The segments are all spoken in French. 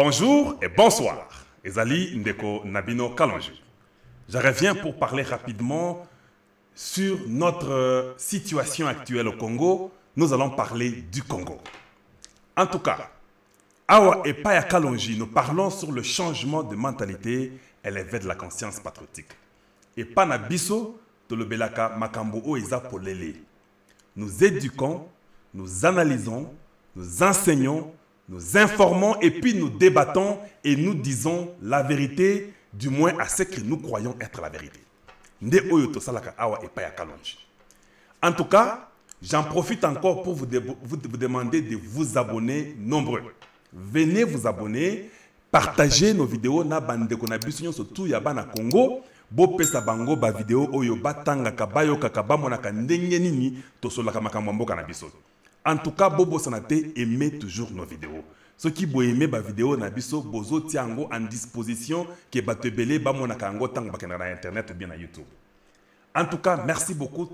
Bonjour et bonsoir. Ezali Ndeko Nabino Kalonji. Je reviens pour parler rapidement sur notre situation actuelle au Congo. Nous allons parler du Congo. En tout cas, Awa et Paya Kalonji, nous parlons sur le changement de mentalité élevé de la conscience patriotique. Et Panabiso, Tolobelaka Makambo Oeza Polele. Nous éduquons, nous analysons, nous enseignons, nous informons et puis nous débattons et nous disons la vérité, du moins à ce que nous croyons être la vérité. En tout cas, j'en profite encore pour vous demander de vous abonner nombreux. Venez vous abonner, partagez nos vidéos na bande konabisunion surtout yaba na Congo. Bo pesa bango ba vidéo oyo batanga kabayo kakaba monaka ndenge nini tosolaka makambo mboka na biso. En tout cas, Bobo Sanate aimez toujours nos vidéos. Ceux qui bo aimer ba vidéo na biso bozo tiango en disposition que batebele ba monaka ngo tang bakena na internet ou bien na YouTube. En tout cas, merci beaucoup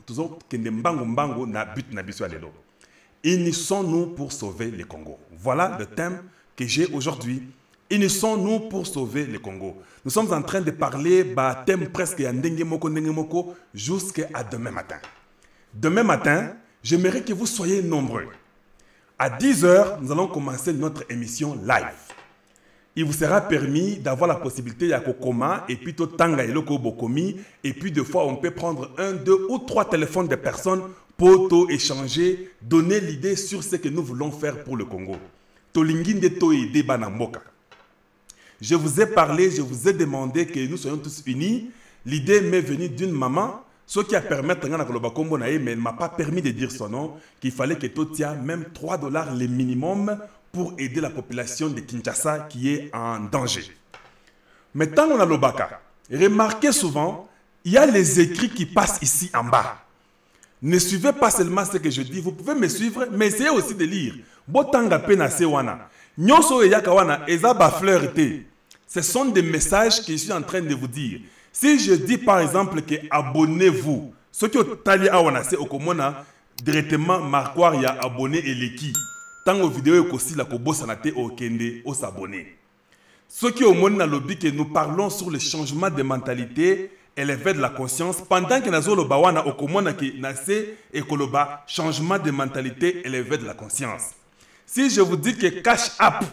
toujours kende mbango mbango na but na biso alelo. Unissons-nous pour sauver le Congo. Voilà le thème que j'ai aujourd'hui. Unissons-nous pour sauver le Congo. Nous sommes en train de parler bah thème presque ya ndenge moko jusqu'à demain matin. Demain matin, j'aimerais que vous soyez nombreux. À 10 h, nous allons commencer notre émission live. Il vous sera permis d'avoir la possibilité de kokoma et puis tanga et loko bokomi et puis des fois on peut prendre 1, 2 ou 3 téléphones de personnes pour échanger, donner l'idée sur ce que nous voulons faire pour le Congo. Tolinginde to ide banamboka. Je vous ai parlé, je vous ai demandé que nous soyons tous unis. L'idée m'est venue d'une maman, ce qui a permis, mais elle ne m'a pas permis de dire son nom, qu'il fallait que Totia même 3 $ le minimum pour aider la population de Kinshasa qui est en danger. Mais tant qu'on a l'Obaka, remarquez souvent, il y a les écrits qui passent ici en bas. Ne suivez pas seulement ce que je dis, vous pouvez me suivre, mais essayez aussi de lire. Botanga pena sewana. Nyoso e yakawana ezaba fleurité. Ce sont des messages que je suis en train de vous dire. Si je dis par exemple que abonnez-vous, ce qui est tali awana c'est okomona directement marquoir ya abonné et leki. Tant aux vidéos aussi la kobo sanate au kende au s'abonner. Ce qui est au monde lobby que nous parlons sur le changement de mentalité et l'éveil de la conscience pendant que nous avons bawana okomona ki nase ekoloba changement de mentalité et l'éveil de la conscience. Si je vous dis que Cash App,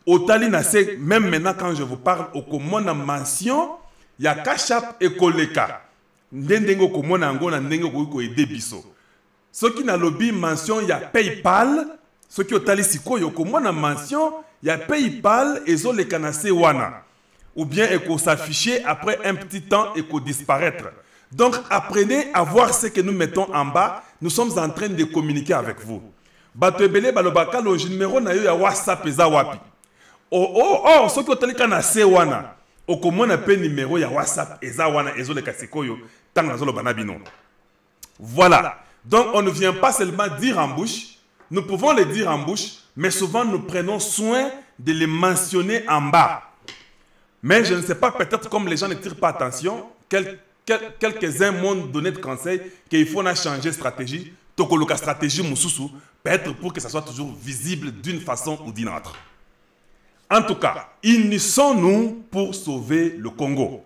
au Tali Nase, même maintenant quand je vous parle, au Komona mention, il y a Cash App et Koleka. Ndendengo Komona Angona Ndengo Koiko et Debiso. Ceux qui n'a lobby mention, il y a PayPal. Ceux qui au Tali Siko, il y a Komona mention, il y a PayPal et Zo le Kanase Wana. Ou bien il faut s'afficher après un petit temps et faut disparaître. Donc apprenez à voir ce que nous mettons en bas. Nous sommes en train de communiquer avec vous. Batebele balobaka le numéro na yo ya WhatsApp eza wapi. Oh, ce qui otalika na se wana. Okomona pe numéro ya WhatsApp eza wana ezo le kasikoyo tang na zolo banabino. Voilà. Donc on ne vient pas seulement dire en bouche, nous pouvons le dire en bouche, mais souvent nous prenons soin de les mentionner en bas. Mais je ne sais pas, peut-être comme les gens ne tirent pas attention, quelques-uns m'ont donné de conseils qu'il faut changer de stratégie. Tokoloka stratégie mususu peut-être pour que ça soit toujours visible d'une façon ou d'une autre. En tout cas, unissons-nous pour sauver le Congo.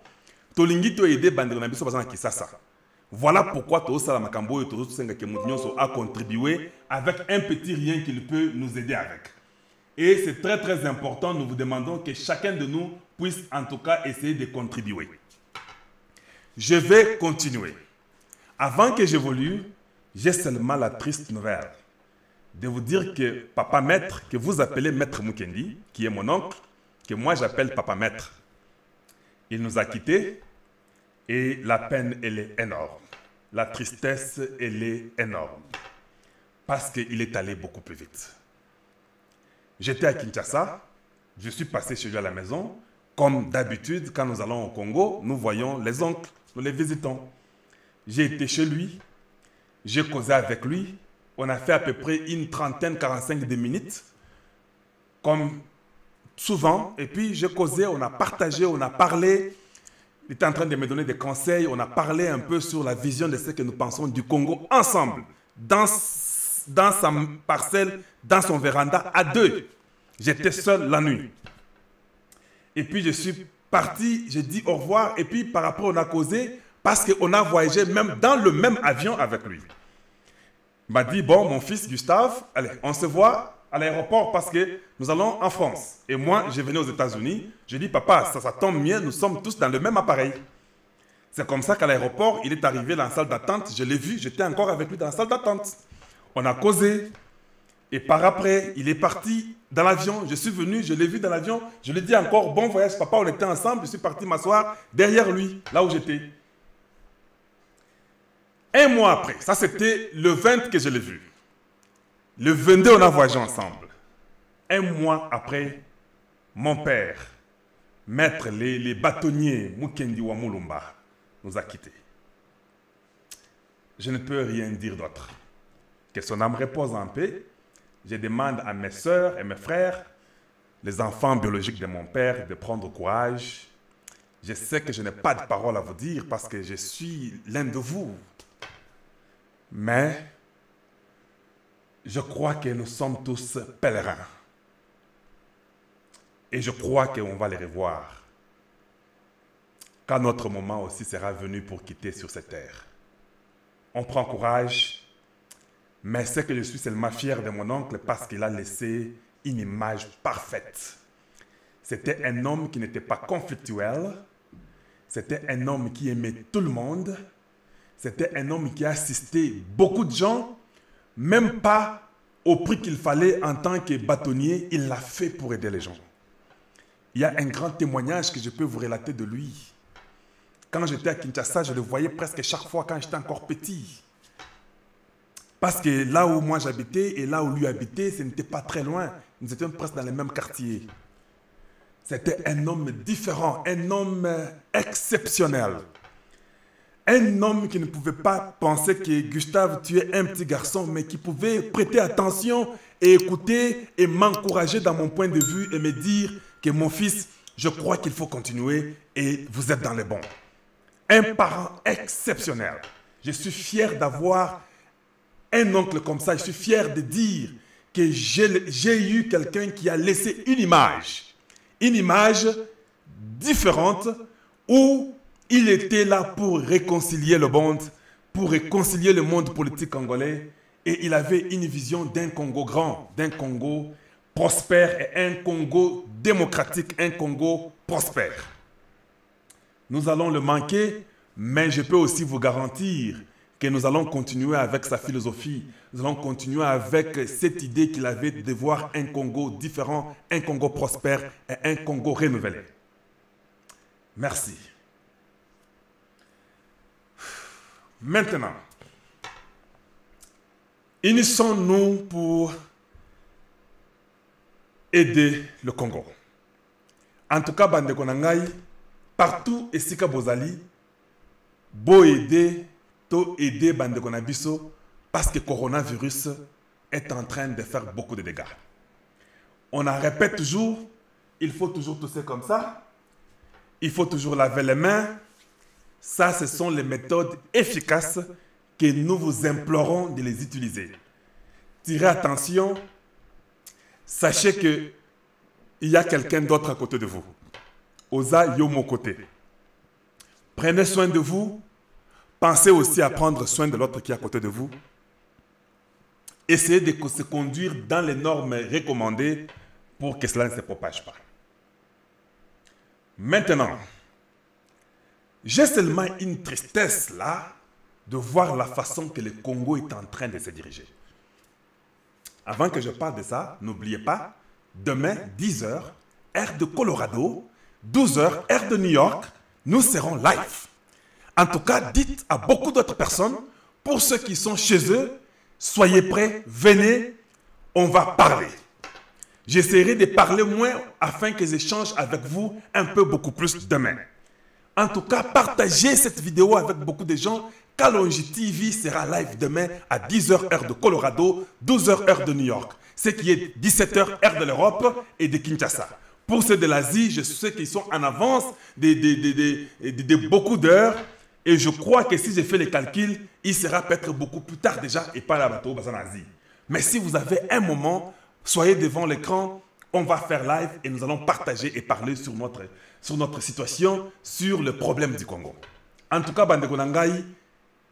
Tolingi to aider bandera biso bazana kisasa. Voilà pourquoi Tosa la Makambo et Tosa Senga Kemounionso a contribué avec un petit rien qu'il peut nous aider avec. Et c'est très très important, nous vous demandons que chacun de nous puisse en tout cas essayer de contribuer. Je vais continuer. Avant que j'évolue, j'ai seulement la triste nouvelle de vous dire que Papa Maître, que vous appelez Maître Mukendi, qui est mon oncle, que moi j'appelle Papa Maître, il nous a quittés et la peine, elle est énorme. La tristesse, elle est énorme. Parce qu'il est allé beaucoup plus vite. J'étais à Kinshasa, je suis passé chez lui à la maison. Comme d'habitude, quand nous allons au Congo, nous voyons les oncles, nous les visitons. J'ai été chez lui. J'ai causé avec lui. On a fait à peu près une trentaine, 45 de minutes. Comme souvent. Et puis j'ai causé, on a partagé, on a parlé. Il était en train de me donner des conseils. On a parlé un peu sur la vision de ce que nous pensons du Congo ensemble. Dans sa parcelle, dans son véranda, à deux. J'étais seul la nuit. Et puis je suis parti, j'ai dit au revoir. Et puis par après, on a causé parce qu'on a voyagé même dans le même avion avec lui. Il m'a dit, bon, mon fils Gustave, allez, on se voit à l'aéroport parce que nous allons en France. Et moi, je venais aux États-Unis. Je dis, papa, ça tombe bien, nous sommes tous dans le même appareil. C'est comme ça qu'à l'aéroport, il est arrivé dans la salle d'attente. Je l'ai vu, j'étais encore avec lui dans la salle d'attente. On a causé. Et par après, il est parti dans l'avion. Je suis venu, je l'ai vu dans l'avion. Je lui ai dit encore, bon voyage, papa, on était ensemble. Je suis parti m'asseoir derrière lui, là où j'étais. Un mois après, ça c'était le 20 que je l'ai vu. Le 22, on a voyagé ensemble. Un mois après, mon père, maître les bâtonniers Mukendi Wamulumba, nous a quittés. Je ne peux rien dire d'autre. Que son âme repose en paix. Je demande à mes sœurs et mes frères, les enfants biologiques de mon père, de prendre courage. Je sais que je n'ai pas de parole à vous dire parce que je suis l'un de vous. Mais je crois que nous sommes tous pèlerins. Et je crois qu'on va les revoir. Quand notre moment aussi sera venu pour quitter sur cette terre. On prend courage, mais c'est que je suis seulement fier de mon oncle parce qu'il a laissé une image parfaite. C'était un homme qui n'était pas conflictuel. C'était un homme qui aimait tout le monde. C'était un homme qui a assisté beaucoup de gens, même pas au prix qu'il fallait en tant que bâtonnier, il l'a fait pour aider les gens. Il y a un grand témoignage que je peux vous relater de lui. Quand j'étais à Kinshasa, je le voyais presque chaque fois quand j'étais encore petit. Parce que là où moi j'habitais et là où lui habitait, ce n'était pas très loin. Nous étions presque dans les mêmes quartiers. C'était un homme différent, un homme exceptionnel. Un homme qui ne pouvait pas penser que Gustave, tu es un petit garçon, mais qui pouvait prêter attention et écouter et m'encourager dans mon point de vue et me dire que mon fils, je crois qu'il faut continuer et vous êtes dans les bons. Un parent exceptionnel. Je suis fier d'avoir un oncle comme ça. Je suis fier de dire que j'ai eu quelqu'un qui a laissé une image différente où il était là pour réconcilier le monde, pour réconcilier le monde politique congolais. Et il avait une vision d'un Congo grand, d'un Congo prospère et un Congo démocratique, un Congo prospère. Nous allons le manquer, mais je peux aussi vous garantir que nous allons continuer avec sa philosophie. Nous allons continuer avec cette idée qu'il avait de voir un Congo différent, un Congo prospère et un Congo renouvelé. Merci. Maintenant, unissons-nous pour aider le Congo. En tout cas, Bande Konangai, partout et Sika Bozali, beau aider, to aider Bande Konabiso, parce que le coronavirus est en train de faire beaucoup de dégâts. On en répète toujours, il faut toujours tousser comme ça, il faut toujours laver les mains. Ça, ce sont les méthodes efficaces que nous vous implorons de les utiliser. Tirez attention, sachez qu'il y a quelqu'un d'autre à côté de vous. Osa Yomo côté. Prenez soin de vous. Pensez aussi à prendre soin de l'autre qui est à côté de vous. Essayez de se conduire dans les normes recommandées pour que cela ne se propage pas. Maintenant, j'ai seulement une tristesse là de voir la façon que le Congo est en train de se diriger. Avant que je parle de ça, n'oubliez pas, demain, 10h, heure de Colorado, 12h, heure de New York, nous serons live. En tout cas, dites à beaucoup d'autres personnes, pour ceux qui sont chez eux, soyez prêts, venez, on va parler. J'essaierai de parler moins afin que j'échange avec vous un peu beaucoup plus demain. En tout cas, partagez cette vidéo avec beaucoup de gens. Kalonji TV sera live demain à 10h heure de Colorado, 12h heure de New York. Ce qui est 17h heure de l'Europe et de Kinshasa. Pour ceux de l'Asie, je sais qu'ils sont en avance de beaucoup d'heures. Et je crois que si j'ai fait les calculs, il sera peut-être beaucoup plus tard déjà et pas là-bas en Asie. Mais si vous avez un moment, soyez devant l'écran on va faire live et nous allons partager et parler sur notre situation, sur le problème du Congo. En tout cas, Bandeko Nangai,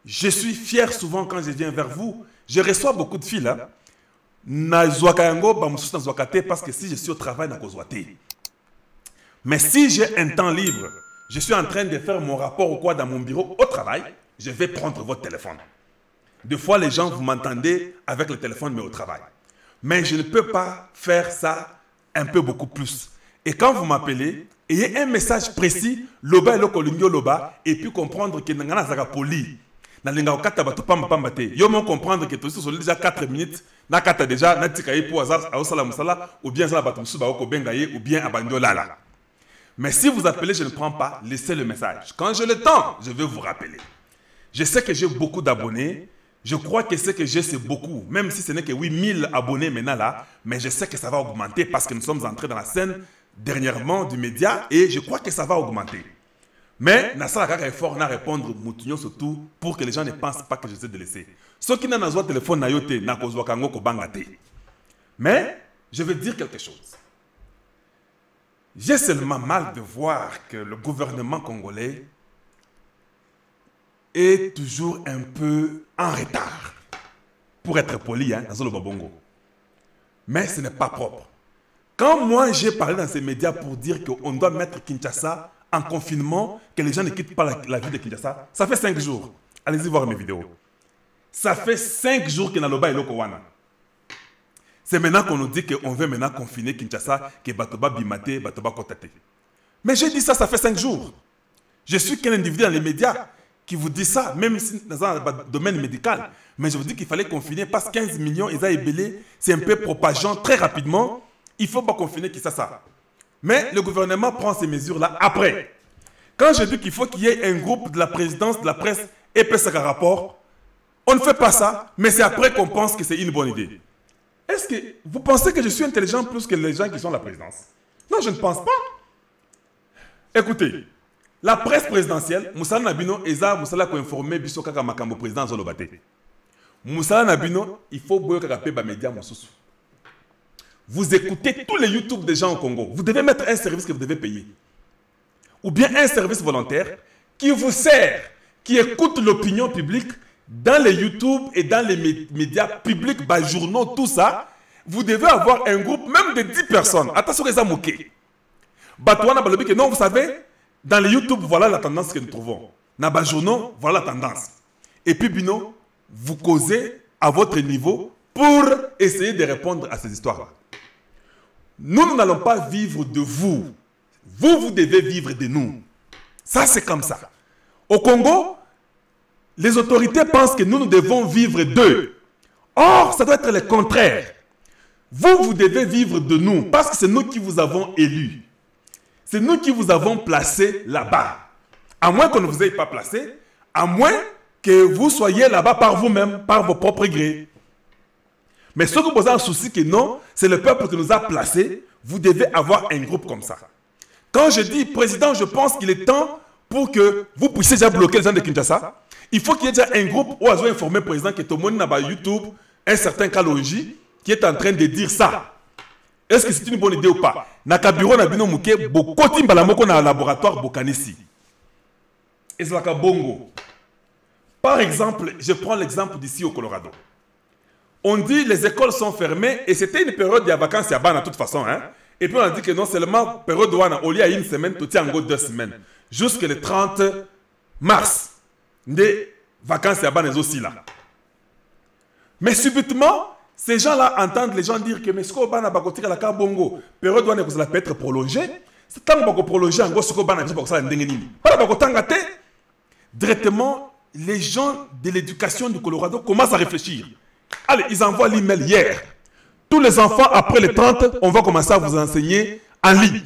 je suis fier souvent quand je viens vers vous. Je reçois beaucoup de fils. Parce que si je suis au travail, mais si j'ai un temps libre, je suis en train de faire mon rapport ou quoi dans mon bureau au travail, je vais prendre votre téléphone. Des fois, les gens, vous m'entendez avec le téléphone, mais au travail. Mais je ne peux pas faire ça un peu beaucoup plus. Et quand vous m'appelez, ayez un message précis, loba et loba, et puis comprendre que n'angana zaka poli. Na linga okata batu pamba pamba te. Yo mon comprendre que tout ça déjà 4 minutes, na kata déjà na tikaye pour hasard a osala musala ou bien ça batu musuba oko bengaye ou bien abando lala. Mais si vous appelez, je ne prends pas, laissez le message. Quand j'ai le temps, je vais vous rappeler. Je sais que j'ai beaucoup d'abonnés. Je crois que ce que j'ai, c'est beaucoup. Même si ce n'est que 8000 abonnés maintenant là, mais je sais que ça va augmenter parce que nous sommes entrés dans la scène dernièrement du média et je crois que ça va augmenter. Mais Nassala Kaka est fort à répondre Moutinho surtout pour que les gens ne pensent pas que j'essaie de laisser. Ceux qui n'ont pas de téléphone, mais je veux dire quelque chose. J'ai seulement mal de voir que le gouvernement congolais est toujours un peu en retard. Pour être poli, hein, dans le Babongo. Mais ce n'est pas propre. Quand moi j'ai parlé dans ces médias pour dire qu'on doit mettre Kinshasa en confinement, que les gens ne quittent pas la ville de Kinshasa, ça fait 5 jours. Allez-y voir mes vidéos. Ça fait 5 jours que Naloba est Lokowana. C'est maintenant qu'on nous dit qu'on veut maintenant confiner Kinshasa, que Batoba Bimate, Batoba Kotate. Mais j'ai dit ça, ça fait 5 jours. Je suis qu'un individu dans les médias qui vous dit ça, même si dans un domaine médical. Mais je vous dis qu'il fallait confiner parce que 15 millions, ils ont ébellé, c'est un peu propageant très rapidement. Il ne faut pas confiner ça. Mais le gouvernement prend ces mesures-là après. Quand je dis qu'il faut qu'il y ait un groupe de la présidence, de la presse, et passe un rapport, on ne fait pas ça, mais c'est après qu'on pense que c'est une bonne idée. Est-ce que vous pensez que je suis intelligent plus que les gens qui sont à la présidence? Non, je ne pense pas. Écoutez, la presse présidentielle, Moussala Nabino, Eza Moussala ko informé biso kaka makambo président Zolobate. Moussala Nabino, il faut boyo kaka pe ba média mosusu. Vous écoutez tous les YouTube des gens au Congo. Vous devez mettre un service que vous devez payer. Ou bien un service volontaire qui vous sert, qui écoute l'opinion publique dans les YouTube et dans les médias publics, bah, journaux, tout ça. Vous devez avoir un groupe même de 10 personnes. Attention que ça moque. Non, vous savez, dans les YouTube, voilà la tendance que nous trouvons. Dans les journaux, voilà la tendance. Et puis, Bino, vous causez à votre niveau pour essayer de répondre à ces histoires-là. Nous n'allons pas vivre de vous. Vous devez vivre de nous. Ça, c'est comme ça. Au Congo, les autorités pensent que nous devons vivre d'eux. Or, ça doit être le contraire. Vous devez vivre de nous parce que c'est nous qui vous avons élus. C'est nous qui vous avons placé là-bas. À moins qu'on ne vous ait pas placé, à moins que vous soyez là-bas par vous-même, par vos propres grés. Mais ce que vous avez un souci que non, c'est le peuple qui nous a placés. Vous devez avoir un groupe comme ça. Quand je dis président, je pense qu'il est temps pour que vous puissiez déjà bloquer les gens de Kinshasa. Il faut qu'il y ait déjà un groupe où ils ont informé le président que tout le monde n'a pas YouTube, un certain Kaloji, qui est en train de dire ça. Est-ce que c'est une bonne idée ou pas? Nakabiro Nabino Mouké, Bokoti Mbalamoko na laboratoire Bokanisi. Et c'est Bongo. Par exemple, je prends l'exemple d'ici au Colorado. On dit les écoles sont fermées et c'était une période de vacances à Bana de toute façon. Hein? Et puis on a dit que non seulement période de au lieu à une semaine, tout est en gros 2 semaines. Jusqu'au 30 mars. Des vacances à Bana aussi là. Mais subitement, ces gens-là entendent les gens dire que mais ce qu'on a bakotika la Kabongo, période douane que ça peut être prolongée. C'est tant que prolonger en gros ce qu'on a dit pour ça ndengeni. Pas bakotanga te. Directement, les gens de l'éducation du Colorado commencent à réfléchir. Allez, ils envoient l'email hier. Tous les enfants, après les 30, on va commencer à vous enseigner en ligne.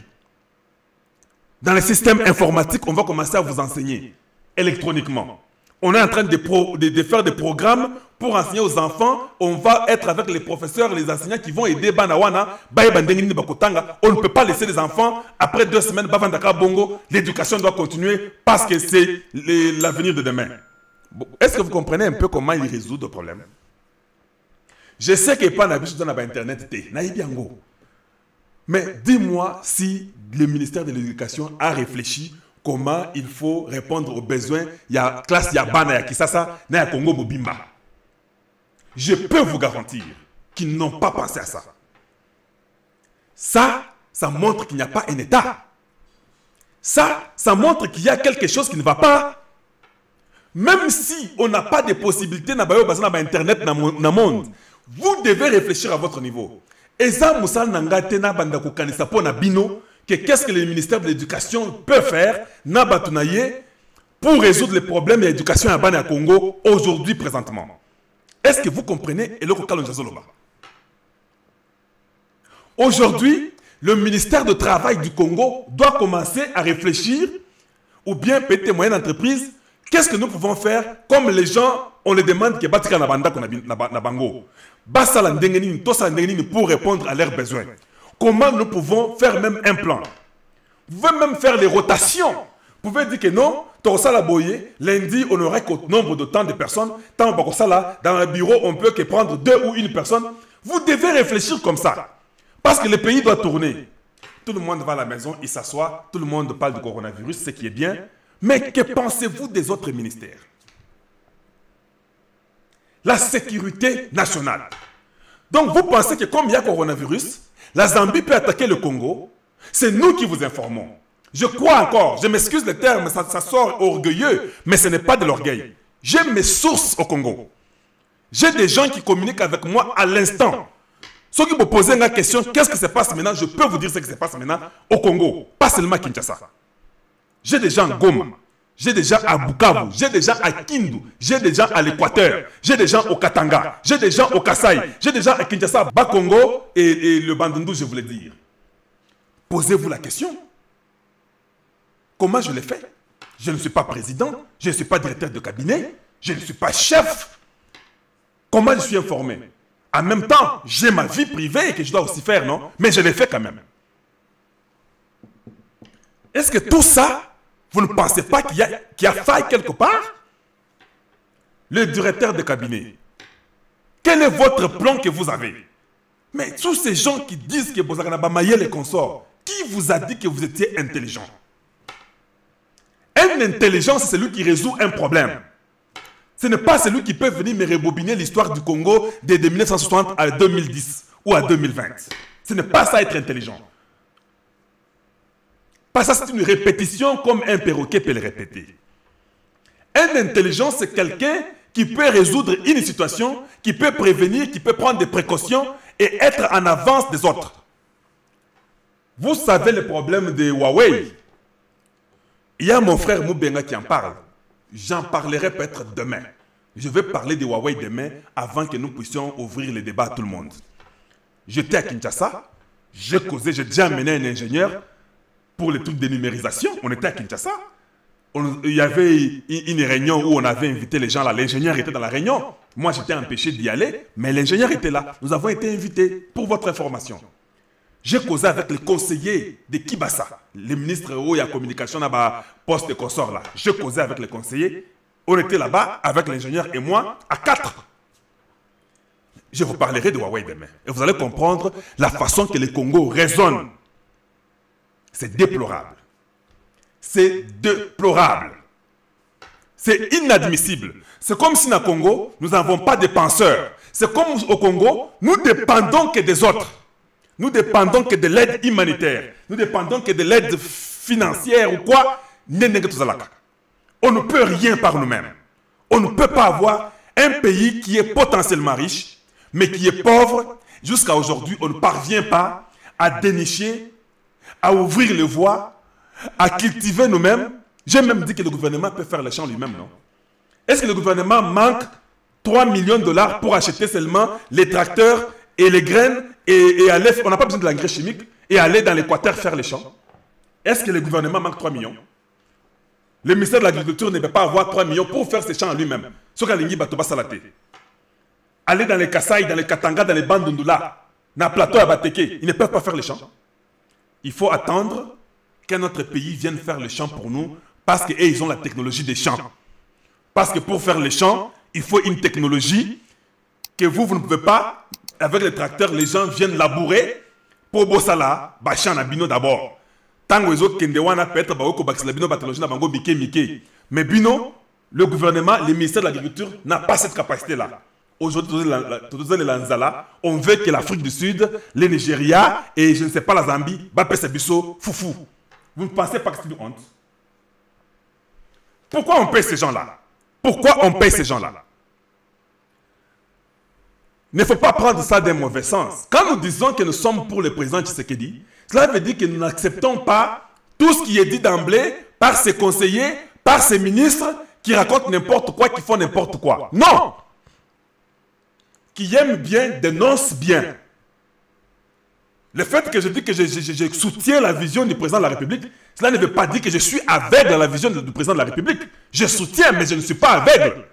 Dans les systèmes informatiques, on va commencer à vous enseigner électroniquement. On est en train de faire des programmes pour enseigner aux enfants. On va être avec les professeurs, les enseignants qui vont aider Banawana. On ne peut pas laisser les enfants, après 2 semaines, Bongo. L'éducation doit continuer parce que c'est l'avenir de demain. Est-ce que vous comprenez un peu comment il résout le problème? Je sais que pas n'habite dans Internet. Mais dis-moi si le ministère de l'Éducation a réfléchi comment il faut répondre aux besoins. Il y a classe, il y a Bana, il y a Kisasa, il y a Congo Mobimba. Je peux vous garantir qu'ils n'ont pas pensé à ça. Ça montre qu'il n'y a pas un État. Ça montre qu'il y a quelque chose qui ne va pas. Même si on n'a pas de possibilités dans Internet, dans le monde, vous devez réfléchir à votre niveau. Et ça, qu'est-ce que le ministère de l'Éducation peut faire pour résoudre les problèmes de l'éducation à Bana Congo aujourd'hui, présentement. Est-ce que vous comprenez? Aujourd'hui, le ministère du Travail du Congo doit commencer à réfléchir, ou bien peut-être moyenne entreprise, qu'est-ce que nous pouvons faire comme les gens, on les demande que Batika Nabanda na bango. Basala ndengeni, tosa ndengeni pour répondre à leurs besoins. Comment nous pouvons faire même un plan? Vous pouvez même faire les rotations. Vous pouvez dire que non, Torosala Boye, lundi, on n'aurait qu'au nombre de temps de personnes. Tant dans le bureau, on peut que prendre 2 ou 1 personne. Vous devez réfléchir comme ça. Parce que le pays doit tourner. Tout le monde va à la maison, il s'assoit, tout le monde parle du coronavirus, ce qui est bien. Mais que pensez-vous des autres ministères? La sécurité nationale. Donc vous pensez que comme il y a coronavirus, la Zambie peut attaquer le Congo, c'est nous qui vous informons. Je crois encore, je m'excuse le terme, ça sort orgueilleux, mais ce n'est pas de l'orgueil. J'ai mes sources au Congo. J'ai des gens qui communiquent avec moi à l'instant. Ceux qui me posent une question, qu'est-ce qui se passe maintenant? Je peux vous dire ce qui se passe maintenant au Congo, pas seulement à Kinshasa. J'ai des gens à Goma, j'ai des gens à Bukavu, j'ai des gens à Kindu, j'ai des gens à l'Équateur, j'ai des gens au Katanga, j'ai des gens au Kasaï, j'ai des gens à Kinshasa, Bas-Congo et le Bandundu, je voulais dire. Posez-vous la question. Comment je l'ai fait? Je ne suis pas président, je ne suis pas directeur de cabinet, je ne suis pas chef. Comment je suis informé? En même temps, j'ai ma vie privée que je dois aussi faire, non? Mais je l'ai fait quand même. Est-ce que tout ça, vous ne pensez pas qu'il y a faille quelque part? Le directeur de cabinet, quel est votre plan que vous avez? Mais tous ces gens qui disent que vous avez maillé les consorts, qui vous a dit que vous étiez intelligent? Un intelligent, c'est celui qui résout un problème. Ce n'est pas celui qui peut venir me rebobiner l'histoire du Congo de 1960 à 2010 ou à 2020. Ce n'est pas ça être intelligent. Pas ça, c'est une répétition comme un perroquet peut le répéter. Un intelligent, c'est quelqu'un qui peut résoudre une situation, qui peut prévenir, qui peut prendre des précautions et être en avance des autres. Vous savez le problème de Huawei. Il y a mon frère Moubenga qui en parle. J'en parlerai peut-être demain. Je vais parler de Huawei demain avant que nous puissions ouvrir le débat à tout le monde. J'étais à Kinshasa, j'ai causé, j'ai déjà amené un ingénieur pour les trucs de numérisation. On était à Kinshasa. Il y avait une réunion où on avait invité les gens là. L'ingénieur était dans la réunion. Moi, j'étais empêché d'y aller, mais l'ingénieur était là. Nous avons été invités pour votre information. J'ai causé avec les conseillers de Kibasa, les ministres où il y a communication là-bas, poste et consort là. J'ai causé avec les conseillers. On était là-bas avec l'ingénieur et moi à 4. Je vous parlerai de Huawei demain. Et vous allez comprendre la façon que le Congo raisonne. C'est déplorable. C'est déplorable. C'est inadmissible. C'est comme si dans le Congo, nous n'avons pas de penseurs. C'est comme au Congo, nous dépendons que des autres. Nous dépendons que de l'aide humanitaire. Nous dépendons que de l'aide financière ou quoi. On ne peut rien par nous-mêmes. On ne peut pas avoir un pays qui est potentiellement riche, mais qui est pauvre. Jusqu'à aujourd'hui, on ne parvient pas à dénicher, à ouvrir les voies, à cultiver nous-mêmes. J'ai même dit que le gouvernement peut faire les champs lui-même, non? Est-ce que le gouvernement manque 3 millions de dollars pour acheter seulement les tracteurs et les graines et aller, on n'a pas besoin de l'engrais chimique, et aller dans l'Équateur faire les champs? Est-ce que le gouvernement manque 3 millions? Le ministère de l'Agriculture ne peut pas avoir 3 millions pour faire ses champs lui-même. Aller dans les Kasaï, dans les Katanga, dans les Bandundula, dans le plateau à Bateke, ils ne peuvent pas faire les champs. Il faut attendre qu'un autre pays vienne faire les champs pour nous, parce qu'ils ont la technologie des champs. Parce que pour faire les champs, il faut une technologie que vous ne pouvez pas, avec les tracteurs, les gens viennent labourer pour Bossala, Bachan Bino d'abord. Tango ezo Kendewana peut-être Baoko Baxilabino Batalogina Bango Mike. Mais Bino, le gouvernement, le ministère de l'Agriculture n'a pas cette capacité-là. Aujourd'hui, les Lanzala, on veut que l'Afrique du Sud, le Nigeria et je ne sais pas la Zambie, Bapé Bisso, foufou. Vous ne pensez pas que c'est une honte? Pourquoi on paye ces gens-là? Pourquoi on paye ces gens-là? Il ne faut pas prendre ça d'un mauvais sens. Quand nous disons que nous sommes pour le président Tshisekedi, cela veut dire que nous n'acceptons pas tout ce qui est dit d'emblée par ses conseillers, par ses ministres, qui racontent n'importe quoi, qui font n'importe quoi. Non! Qui aiment bien, dénoncent bien. Le fait que je dis que je soutiens la vision du président de la République, cela ne veut pas dire que je suis aveugle à la vision du président de la République. Je soutiens, mais je ne suis pas aveugle.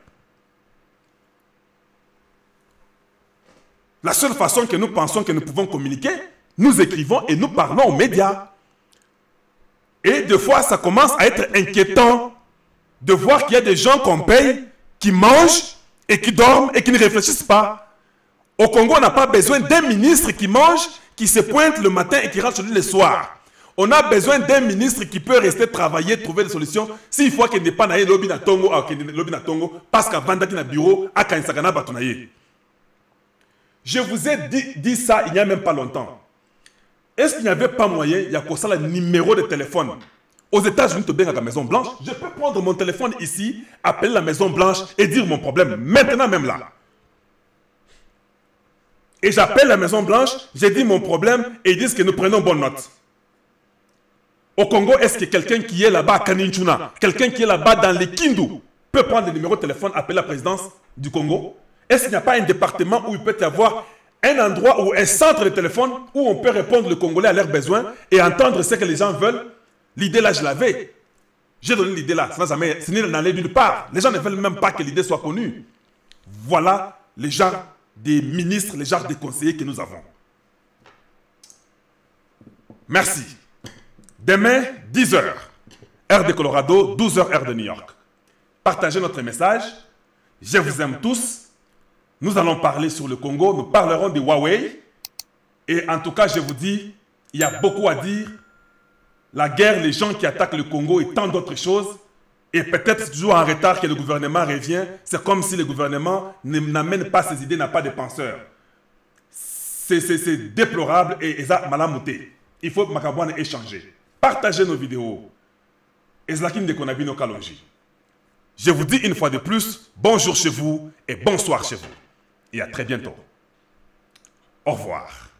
La seule façon que nous pensons que nous pouvons communiquer, nous écrivons et nous parlons aux médias. Et des fois, ça commence à être inquiétant de voir qu'il y a des gens qu'on paye, qui mangent et qui dorment et qui ne réfléchissent pas. Au Congo, on n'a pas besoin d'un ministre qui mange, qui se pointe le matin et qui rentre chez lui le soir. On a besoin d'un ministre qui peut rester travailler, trouver des solutions. S'il faut qu'il n'est pas naïe, lobby na Tongo, parce qu'avant d'être dans le bureau, à Kansagana Batonaye. Je vous ai dit ça il n'y a même pas longtemps. Est-ce qu'il n'y avait pas moyen, il y a quoi ça, le numéro de téléphone? Aux États-Unis, tu es à la Maison Blanche, je peux prendre mon téléphone ici, appeler la Maison Blanche et dire mon problème, maintenant même là. Et j'appelle la Maison Blanche, j'ai dit mon problème et ils disent que nous prenons bonne note. Au Congo, est-ce que quelqu'un qui est là-bas à Kaninchuna, quelqu'un qui est là-bas dans les Kindu, peut prendre le numéro de téléphone, appeler la présidence du Congo? Est-ce qu'il n'y a pas un département où il peut y avoir un endroit ou un centre de téléphone où on peut répondre le Congolais à leurs besoins et entendre ce que les gens veulent? L'idée là, je l'avais. J'ai donné l'idée là, ça n'est n'allait nulle part. Les gens ne veulent même pas que l'idée soit connue. Voilà les gens des ministres, les genres de conseillers que nous avons. Merci. Demain, 10h, heure de Colorado, 12h, heure de New York. Partagez notre message. Je vous aime tous. Nous allons parler sur le Congo. Nous parlerons de Huawei. Et en tout cas, je vous dis, il y a beaucoup à dire. La guerre, les gens qui attaquent le Congo et tant d'autres choses. Et peut-être toujours en retard que le gouvernement revient. C'est comme si le gouvernement n'amène pas ses idées, n'a pas de penseurs. C'est déplorable et ça malamouté. Il faut que Makabouane échanger. Partagez nos vidéos. Et je vous dis une fois de plus, bonjour chez vous et bonsoir chez vous. Et à très bientôt. Au revoir.